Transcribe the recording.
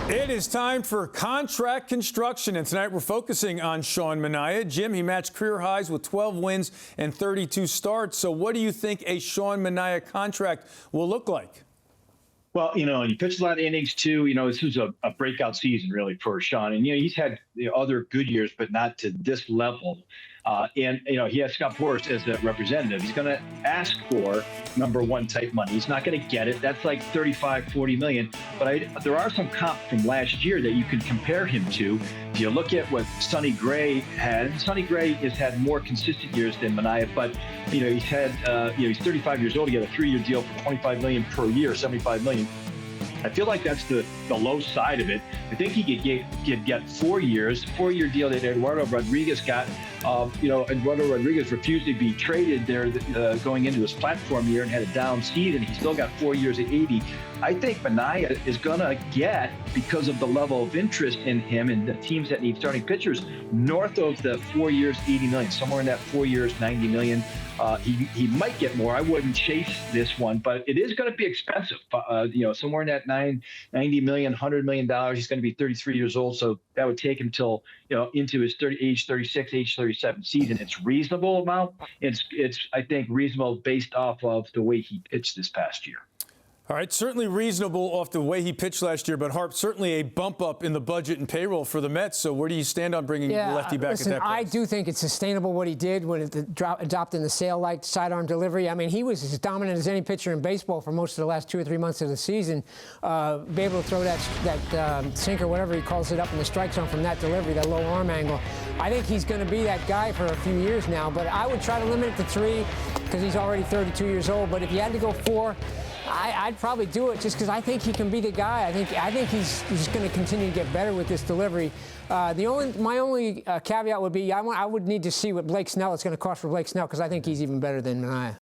It is time for contract construction, and tonight we're focusing on Sean Manaea. Jim, he matched career highs with 12 wins and 32 starts. So what do you think a Sean Manaea contract will look like? Well, and he pitched a lot of innings too. This was a breakout season really for Sean. And, he's had other good years, but not to this level. And he has Scott Boras as a representative. He's going to ask for number one type money. He's not going to get it. That's like 35, 40 million. But there are some comp from last year that you can compare him to. If you look at what Sonny Gray had, Sonny Gray has had more consistent years than Manaea, but he's had he's 35 years old. He got a 3-year deal for 25 million per year, 75 million. I feel like that's the low side of it. I think he could get 4 years, 4-year deal that Eduardo Rodriguez got. Eduardo Rodriguez refused to be traded there going into his platform year and had a down season. He still got 4 years at 80. I think Manaea is going to get, because of the level of interest in him and the teams that need starting pitchers, north of the 4 years, 80 million, somewhere in that 4 years, 90 million. He might get more. I wouldn't chase this one, but it is going to be expensive. Somewhere in that 90 million, $100 million. He's going to be 33 years old, so that would take him till into his age 36, age 37 season. It's reasonable amount. It's I think reasonable based off of the way he pitched this past year. All right, certainly reasonable off the way he pitched last year, but Harp, certainly a bump up in the budget and payroll for the Mets. So where do you stand on bringing the lefty back at that price? I do think it's sustainable what he did when adopting the sail-like sidearm delivery. I mean, he was as dominant as any pitcher in baseball for most of the last 2 or 3 months of the season. Be able to throw that sinker, whatever he calls it, up in the strike zone from that delivery, that low arm angle. I think he's going to be that guy for a few years now, but I would try to limit it to 3 because he's already 32 years old. But if you had to go 4, I'd probably do it just because I think he can be the guy. I think he's going to continue to get better with this delivery. My only caveat would be I would need to see what Blake Snell is going to cost for Blake Snell, because I think he's even better than Manaea.